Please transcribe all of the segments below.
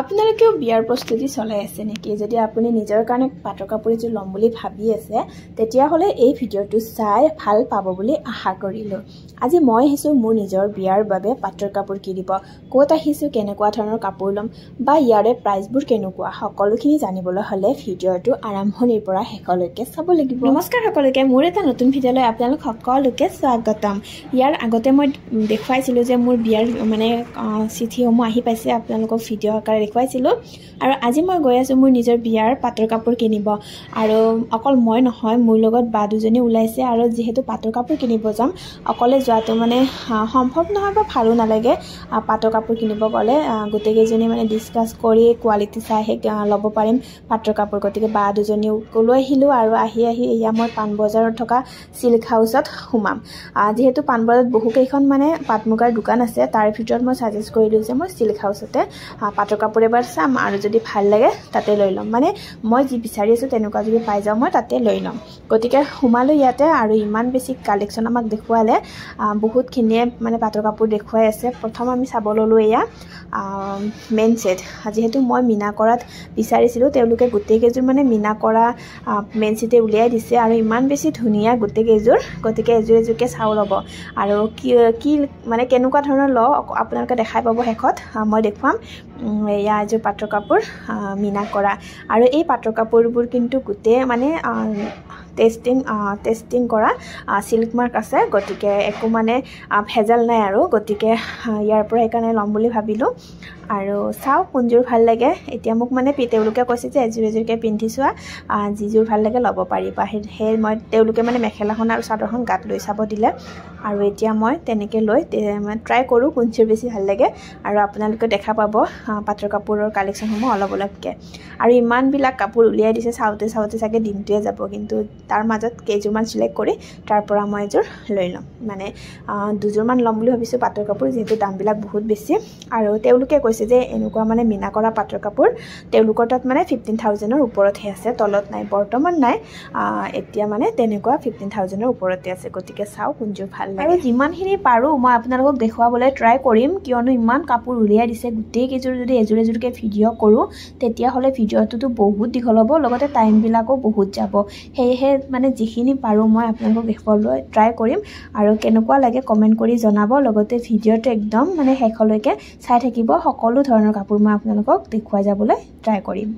আপোনালোকেও বিয়াৰ প্ৰস্তুতি চলাই আছে নেকি? যদি আপুনি নিজৰ কাৰণে পাটৰ কাপোৰ এযোৰ ল'ম বুলি ভাবি আছে তেতিয়াহ'লে এই ভিডিঅ'টো চাই ভাল পাব বুলি আশা কৰিলোঁ। আজি মই আহিছোঁ মোৰ নিজৰ বিয়াৰ বাবে পাটৰ কাপোৰ কিনিব। ক'ত আহিছোঁ, কেনেকুৱা ধৰণৰ কাপোৰ ল'ম বা ইয়াৰে প্ৰাইচবোৰ কেনেকুৱা সকলোখিনি জানিবলৈ হ'লে ভিডিঅ'টো আৰম্ভণিৰ পৰা শেষলৈকে চাব লাগিব। নমস্কাৰ সকলোকে, মোৰ এটা নতুন ভিডিঅ'লৈ আপোনালোক সকলোকে স্বাগতম। ইয়াৰ আগতে মই দেখুৱাইছিলোঁ যে মোৰ বিয়াৰ চিঠিসমূহ আহি পাইছে, আপোনালোকক ভিডিঅ' আকাৰে দেখুৱাইছিলোঁ। আৰু আজি মই গৈ আছোঁ মোৰ নিজৰ বিয়াৰ পাটৰ কাপোৰ কিনিব। আৰু অকল মই নহয়, মোৰ লগত বা দুজনী ওলাইছে। আৰু যিহেতু পাটৰ কাপোৰ কিনিব যাম, অকলে যোৱাটো সম্ভৱ নহয় বা ভালো নালাগে। পাটৰ কাপোৰ কিনিব গ'লে গোটেইকেইজনী ডিছকাছ কৰি কোৱালিটি চাইহে ল'ব পাৰিম পাটৰ কাপোৰ। গতিকে বা দুজনীকো লৈ আহিলোঁ আৰু আহি এয়া মই পাণবজাৰত থকা চিল্ক হাউচত সোমাম। যিহেতু পাণবজাৰত বহুকেইখন পাট মুগাৰ দোকান আছে, তাৰ ভিতৰত মই ছাজেষ্ট কৰিলোঁ যে মই চিল্ক হাউচতে পাটৰ কাপোৰ এবাৰ চাম আৰু যদি ভাল লাগে তাতে লৈ ল'ম। মই যি বিচাৰি আছোঁ তেনেকুৱা যদি পাই যাওঁ মই তাতে লৈ ল'ম। গতিকে সোমালোঁ ইয়াতে আৰু ইমান বেছি কালেকশ্যন আমাক দেখুৱালে, বহুতখিনিয়ে পাটৰ কাপোৰ দেখুৱাই আছে। প্ৰথম আমি চাব ল'লোঁ এয়া মেইন ছেট। যিহেতু মই মীনা কৰাত বিচাৰিছিলোঁ, তেওঁলোকে গোটেইকেইযোৰ মীনা কৰা মেইন ছেটে উলিয়াই দিছে আৰু ইমান বেছি ধুনীয়া গোটেইকেইযোৰ। গতিকে এযোৰ এযোৰকৈ চাওঁ ৰ'ব আৰু কি কেনেকুৱা ধৰণৰ লওঁ আপোনালোকে দেখাই পাব শেষত। মই দেখুৱাম এয়া এযোৰ পাটৰ কাপোৰ মীনা কৰা। আৰু এই পাটৰ কাপোৰবোৰ কিন্তু গোটেই টেষ্টিং কৰা চিল্ক মাৰ্ক আছে। গতিকে একো ভেজাল নাই আৰু। গতিকে ইয়াৰ পৰা সেইকাৰণে ল'ম বুলি ভাবিলোঁ। আৰু চাওঁ কোনযোৰ ভাল লাগে। এতিয়া মোক তেওঁলোকে কৈছে যে এযোৰ এযোৰকৈ পিন্ধি চোৱা, যিযোৰ ভাল লাগে ল'ব পাৰিবা। সেই তেওঁলোকে মেখেলাখন আৰু চাদৰখন গাত লৈ চাব দিলে। আৰু এতিয়া মই তেনেকৈ লৈ ট্ৰাই কৰোঁ কোনযোৰ বেছি ভাল লাগে। আৰু আপোনালোকে দেখা পাব পাটৰ কাপোৰৰ কালেকশ্যনসমূহ অলপ অলপকৈ। আৰু ইমানবিলাক কাপোৰ উলিয়াই দিছে, চাওঁতে চাগে দিনটোৱে যাব। কিন্তু তাৰ মাজত কেইযোৰমান চিলেক্ট কৰি তাৰ পৰা মই এযোৰ লৈ ল'ম। দুযোৰমান ল'ম বুলি ভাবিছোঁ পাটৰ কাপোৰ, যিহেতু দামবিলাক বহুত বেছি। আৰু তেওঁলোকে কৈছে যে এনেকুৱা মীনা কৰা পাটৰ কাপোৰ তেওঁলোকৰ তাত 15,000-ৰ ওপৰতহে আছে, তলত নাই, বৰ্তমান নাই। এতিয়া তেনেকুৱা 15,000-ৰ ওপৰতে আছে। গতিকে চাওঁ কোনযোৰ ভাল লাগে। আৰু যিমানখিনি পাৰোঁ মই আপোনালোকক দেখুৱাবলৈ ট্ৰাই কৰিম, কিয়নো ইমান কাপোৰ উলিয়াই দিছে। গোটেইকেইযোৰ যদি এযোৰ এযোৰকৈ ভিডিঅ' কৰোঁ তেতিয়াহ'লে ভিডিঅ'টোতো বহুত দীঘল হ'ব, লগতে টাইমবিলাকো বহুত যাব। সেয়েহে যিখিনি পাৰোঁ মই আপোনালোকক দেখুৱাবলৈ ট্ৰাই কৰিম। আৰু কেনেকুৱা লাগে কমেণ্ট কৰি জনাব। লগতে ভিডিঅ'টো একদম শেষলৈকে চাই থাকিব। সকলো ধৰণৰ কাপোৰ মই আপোনালোকক দেখুৱাই যাবলৈ ট্ৰাই কৰিম।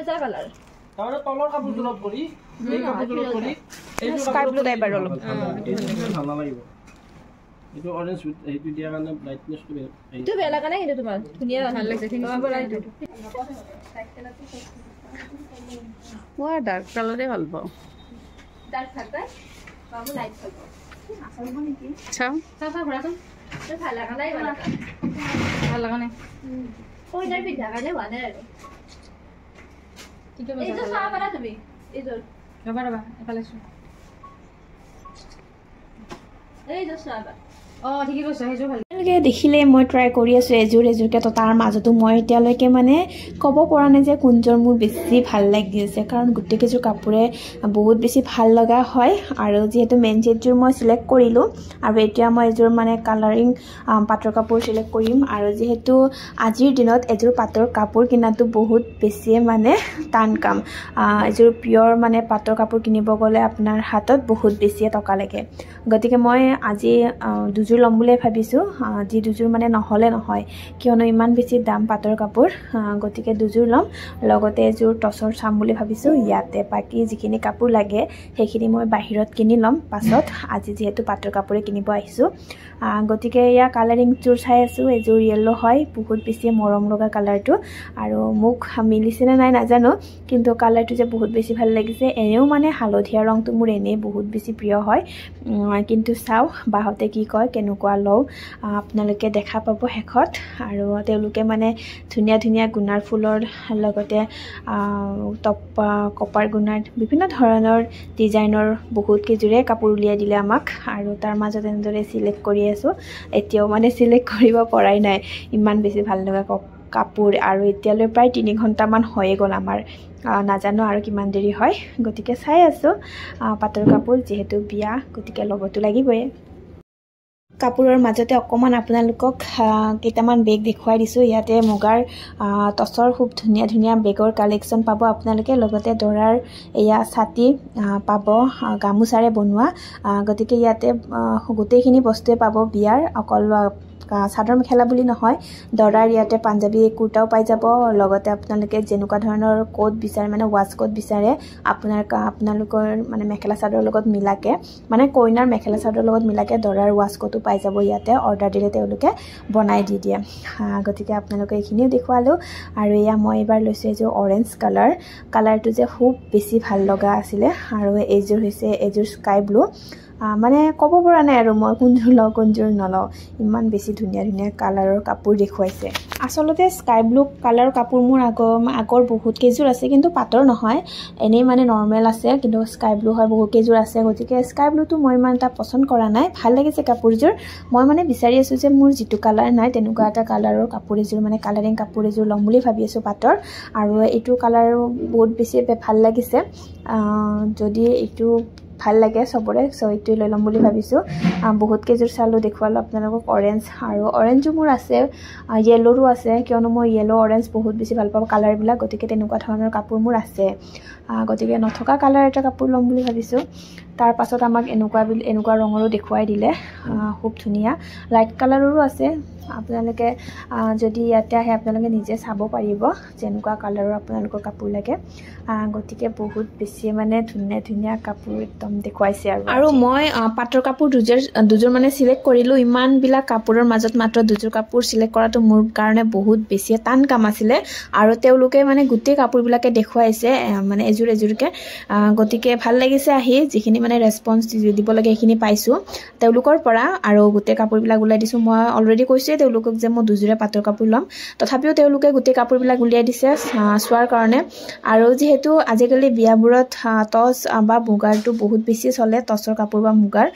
ফিৰোজা কালাৰ তাহলে তলৰ কাপোৰটোত কৰি এই কাপোৰটোত কৰি এই স্কাই ব্লু টাইপৰ অলপ ভাল নালাগিব এইটো অৰেঞ্জ এইটো দিয়া কাৰণে ব্ৰাইটনেছটো এইটো বেয়া লগা নাই কিন্তু তোমাৰ ধুনীয়া ভাল লাগিছে ফিনিচিং কৰা এইটো মই ডাৰ্ক কালাৰে ভাল পাওঁ ডাৰ্ক থাকে বাবু লাইট ভাল পাওঁ চাওঁ চাফা ভৰাচোন তো ভাল লগা নাই ভাল লগা নাই কই তাৰ পিঠা কাৰণে হোৱা নাই আৰু এইটো চাহ পাৰা তুমি এইটো ৰবা ৰবা এফালে চোৱা এইটো চাহ পাৰা ঠিকে কৈছা সেইটো ভাল দেখিলে মই ট্ৰাই কৰি আছোঁ এযোৰকৈ তো তাৰ মাজতো মই এতিয়ালৈকে মানে ক'ব পৰা নাই যে কোনযোৰ মোৰ বেছি ভাল লাগি আছে কাৰণ গোটেইকেইযোৰ কাপোৰে বহুত বেছি ভাল লগা হয় আৰু যিহেতু মেইন ছেটযোৰ মই চিলেক্ট কৰিলোঁ আৰু এতিয়া মই এযোৰ মানে কালাৰিং পাটৰ কাপোৰ চিলেক্ট কৰিম আৰু যিহেতু আজিৰ দিনত এযোৰ পাটৰ কাপোৰ কিনাটো বহুত বেছিয়ে মানে টান কাম এযোৰ পিয়ৰ মানে পাটৰ কাপোৰ কিনিব গ'লে আপোনাৰ হাতত বহুত বেছিয়ে টকা লাগে গতিকে মই আজি দুযোৰ ল'ম বুলিয়ে ভাবিছোঁ যি দুযোৰ মানে নহ'লে নহয় কিয়নো ইমান বেছি দাম পাটৰ কাপোৰ গতিকে দুযোৰ ল'ম লগতে এযোৰ টচৰ চাম বুলি ভাবিছোঁ ইয়াতে বাকী যিখিনি কাপোৰ লাগে সেইখিনি মই বাহিৰত কিনি ল'ম পাছত আজি যিহেতু পাটৰ কাপোৰে কিনিব আহিছোঁ গতিকে এয়া কালাৰিংযোৰ চাই আছোঁ এযোৰ য়েল্লো হয় বহুত বেছি মৰম লগা কালাৰটো আৰু মোক মিলিছেনে নাই নাজানো কিন্তু কালাৰটো যে বহুত বেছি ভাল লাগিছে এনেও মানে হালধীয়া ৰংটো মোৰ এনেই বহুত বেছি প্ৰিয় হয় কিন্তু চাওঁ বাহঁতে কি কয় কেনেকুৱা লওঁ আপোনালোকে দেখা পাব শেষত আৰু তেওঁলোকে মানে ধুনীয়া ধুনীয়া গুণাৰ ফুলৰ লগতে কপাৰ গুণাৰ বিভিন্ন ধৰণৰ ডিজাইনৰ বহুত কেইযোৰে কাপোৰ উলিয়াই দিলে আমাক আৰু তাৰ মাজত এনেদৰে চিলেক্ট কৰি আছোঁ এতিয়াও মানে চিলেক্ট কৰিব পৰাই নাই ইমান বেছি ভাল লগা কাপোৰ আৰু এতিয়ালৈ প্ৰায় 3 ঘণ্টামান হৈয়ে গ'ল আমাৰ নাজানো আৰু কিমান দেৰি হয় গতিকে চাই আছোঁ পাটৰ কাপোৰ যিহেতু বিয়া গতিকে ল'বতো লাগিবই কাপোৰৰ মাজতে অকণমান আপোনালোকক কেইটামান বেগ দেখুৱাই দিছোঁ ইয়াতে মুগাৰ টচৰ খুব ধুনীয়া ধুনীয়া বেগৰ কালেকশ্যন পাব আপোনালোকে লগতে দৰাৰ এয়া ছাতি পাব গামোচাৰে বনোৱা গতিকে ইয়াতে গোটেইখিনি বস্তুৱে পাব বিয়াৰ অকল চাদৰ মেখেলা বুলি নহয় দৰাৰ ইয়াতে পাঞ্জাবী কুৰ্তাও পাই যাব লগতে আপোনালোকে যেনেকুৱা ধৰণৰ কোট বিচাৰে মানে ৱাছ কোট বিচাৰে আপোনালোকৰ মানে মেখেলা চাদৰৰ লগত মিলাকে মানে কইনাৰ মেখেলা চাদৰৰ লগত মিলাকে দৰাৰ ৱাছ কোটো পাই যাব ইয়াতে অৰ্ডাৰ দিলে তেওঁলোকে বনাই দি দিয়ে গতিকে আপোনালোকে এইখিনিও দেখুৱালোঁ আৰু এয়া মই এবাৰ লৈছোঁ এযোৰ অৰেঞ্জ কালাৰটো যে খুব বেছি ভাল লগা আছিলে আৰু এইযোৰ হৈছে এযোৰ স্কাই ব্লু মানে ক'ব পৰা নাই আৰু মই কোনযোৰ লওঁ কোনযোৰ নলওঁ ইমান বেছি ধুনীয়া ধুনীয়া কালাৰৰ কাপোৰ দেখুৱাইছে আচলতে স্কাই ব্লু কালাৰৰ কাপোৰ মোৰ আগৰ বহুত কেইযোৰ আছে কিন্তু পাটৰ নহয় এনেই মানে নৰ্মেল আছে কিন্তু স্কাই ব্লু হয় বহুত কেইযোৰ আছে গতিকে স্কাই ব্লুটো মই ইমান এটা পচন্দ কৰা নাই ভাল লাগিছে কাপোৰযোৰ মই মানে বিচাৰি আছোঁ যে মোৰ যিটো কালাৰ নাই তেনেকুৱা এটা কালাৰৰ কাপোৰ এযোৰ মানে কালাৰিং কাপোৰ এযোৰ ল'ম বুলি ভাবি আছোঁ পাটৰ আৰু এইটো কালাৰ বহুত বেছি ভাল লাগিছে যদি এইটো ভাল লাগে সবৰে এইটোৱে লৈ ল'ম বুলি ভাবিছোঁ বহুত কেইযোৰ চালোঁ দেখুৱালোঁ আপোনালোকক অৰেঞ্জ আৰু অৰেঞ্জো মোৰ আছে য়েল্লোৰো আছে কিয়নো মই য়েল্লো অৰেঞ্জ বহুত বেছি ভাল পাওঁ কালাৰবিলাক গতিকে তেনেকুৱা ধৰণৰ কাপোৰ মোৰ আছে গতিকে নথকা কালাৰ এটা কাপোৰ ল'ম বুলি ভাবিছোঁ তাৰ পাছত আমাক এনেকুৱা ৰঙৰো দেখুৱাই দিলে খুব ধুনীয়া লাইট কালাৰৰো আছে আপোনালোকে যদি ইয়াতে আহে আপোনালোকে নিজে চাব পাৰিব যেনেকুৱা কালাৰৰ আপোনালোকৰ কাপোৰ লাগে গতিকে বহুত বেছি মানে ধুনীয়া ধুনীয়া কাপোৰ একদম দেখুৱাইছে আৰু মই পাটৰ কাপোৰ দুযোৰ মানে চিলেক্ট কৰিলোঁ ইমানবিলাক কাপোৰৰ মাজত মাত্ৰ দুযোৰ কাপোৰ চিলেক্ট কৰাটো মোৰ কাৰণে বহুত বেছি টান কাম আছিলে আৰু তেওঁলোকে মানে গোটেই কাপোৰবিলাকে দেখুৱাইছে মানে এযোৰকৈ গতিকে ভাল লাগিছে আহি যিখিনি মানে ৰেছপন্স দিব লাগে সেইখিনি পাইছোঁ তেওঁলোকৰ পৰা আৰু গোটেই কাপোৰবিলাক ওলাই দিছোঁ মই অলৰেডি কৈছোঁৱে তেওঁলোকক যে মই দুযোৰে পাটৰ কাপোৰ ল'ম তথাপিও তেওঁলোকে গোটেই কাপোৰবিলাক উলিয়াই দিছে চোৱাৰ কাৰণে আৰু যিহেতু আজিকালি বিয়াবোৰত টচ বা মুগাৰটো বহুত বেছি চলে টচৰ কাপোৰ বা মুগাৰ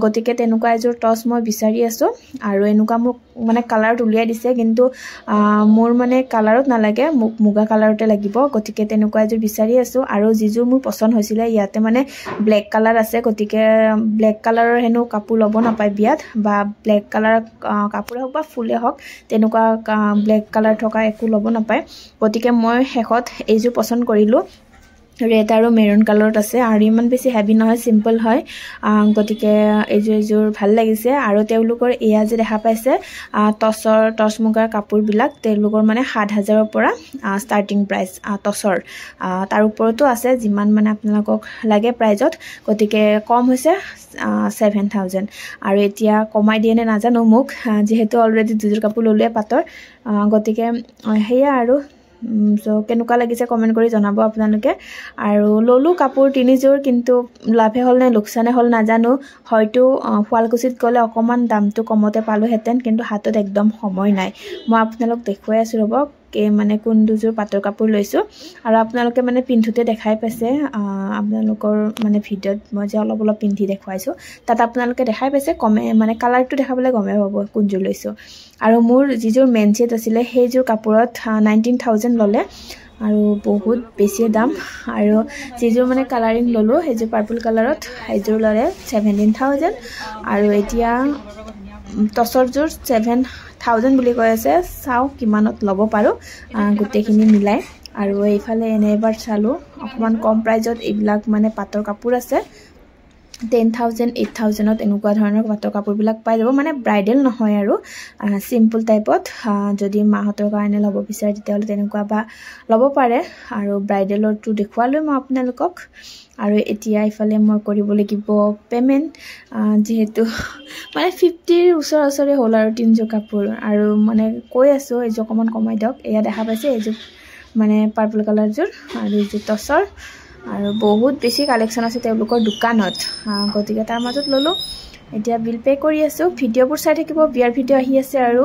গতিকে তেনেকুৱা এযোৰ টচ মই বিচাৰি আছোঁ আৰু এনেকুৱা মোক মানে কালাৰত উলিয়াই দিছে কিন্তু মোৰ মানে কালাৰত নালাগে মোক মুগা কালাৰতে লাগিব গতিকে তেনেকুৱা এযোৰ বিচাৰি আছোঁ আৰু যিযোৰ মোৰ পচন্দ হৈছিলে ইয়াতে মানে ব্লেক কালাৰ আছে গতিকে ব্লেক কালাৰৰ হেনো কাপোৰ ল'ব নাপায় বিয়াত বা ব্লেক কালাৰ কাপোৰে হওক বা ফুলে হওক তেনেকুৱা ব্লেক কালাৰ থকা একো ল'ব নাপায় গতিকে মই শেষত এইযোৰ পচন্দ কৰিলোঁ ৰেড আৰু মেৰুন কালাৰত আছে আৰু ইমান বেছি হেভি নহয় সিম্পল হয় গতিকে এইযোৰ ভাল লাগিছে আৰু তেওঁলোকৰ এয়া যে দেখা পাইছে টচ মুগাৰ কাপোৰবিলাক তেওঁলোকৰ মানে ৭,০০০ৰ পৰা ষ্টাৰ্টিং প্ৰাইচ টচৰ তাৰ ওপৰতো আছে যিমান মানে আপোনালোকক লাগে প্ৰাইজত গতিকে কম হৈছে 7,000 আৰু এতিয়া কমাই দিয়ে নে নাজানো মোক যেহেতু অলৰেডি দুযোৰ কাপোৰ ললোৱে পাতৰ গতিকে হেয়া আৰু সো কেনেকুৱা লাগিছে কমেন্ট কৰি জনাব আপোনালোকে আৰু ললো কাপোৰ ৩যোৰ কিন্তু লাভে হল নে লোকসানে হল নাজানো হয়তো শুৱালকুছিত গলে অকমান দামটো কমতে পালো হেতেন কিন্তু হাতত একদম সময় নাই মই আপোনালোক দেখুৱাই আছো ৰব কে মানে কোন দুযোৰ পাতৰ কাপোৰ লৈছো আৰু আপোনালোকে মানে পিন্ধুতে দেখাই পাইছে আপোনালোকৰ মানে ভিডিঅ'ত মই যে অলপ পিন্ধি দেখুৱাইছো তাত আপোনালোকে দেখাই পাইছে কমে মানে কালাৰটো দেখাবলৈ গমে পাব কোনযোৰ লৈছো আৰু মোৰ যিযোৰ মেন সেট আছিল সেইযোৰ কাপোৰত 19,000 ললে আৰু বহুত বেছি দাম আৰু যিযোৰ মানে কালাৰিং ললো সেইযোৰ পাৰ্পল কালাৰত সেইযোৰ ললে 17,000 আৰু এতিয়া টচৰযোৰ 7,000 বুলি কৈ আছে চাও কিমানত লব পাৰো গুটেখিনি মিলাই আৰু এইফালে এনে এবাৰ চালো অকমান কম প্ৰাইজত এইবিলাক মানে পাতৰ কাপোৰ আছে 10,000 8,000ত এনেকুৱা ধৰণৰ পাতৰ কাপোৰবিলাক পাই যাব মানে ব্ৰাইডেল নহয় আৰু সিম্পল টাইপত যদি মাহতৰ কাৰণে লব বিচাৰে তেতিয়ালে তেনেকুৱা বা লব পাৰে আৰু ব্ৰাইডেলৰটো দেখুৱালৈ মই আপোনালোকক আৰু এতিয়া ইফালে মই কৰিব লাগিব পেমেন্ট যেহেতু মানে 50ৰ ওচৰে হ'ল আৰু 3যোৰ কাপোৰ আৰু মানে কৈ আছো এইযোৰ অকমান কমাই দিয়ক এয়া দেখা পাইছে এইযোৰ মানে পাৰ্পল কালাৰযোৰ আৰু এইযোৰ টচৰ আৰু বহুত বেছি কালেকচন আছে তেওঁলোকৰ দোকানত গতিকে তাৰ মাজত ললো এতিয়া বিল পে কৰি আছো ভিডিঅ'বোৰ চাই থাকিব বিয়াৰ ভিডিঅ' আহি আছে আৰু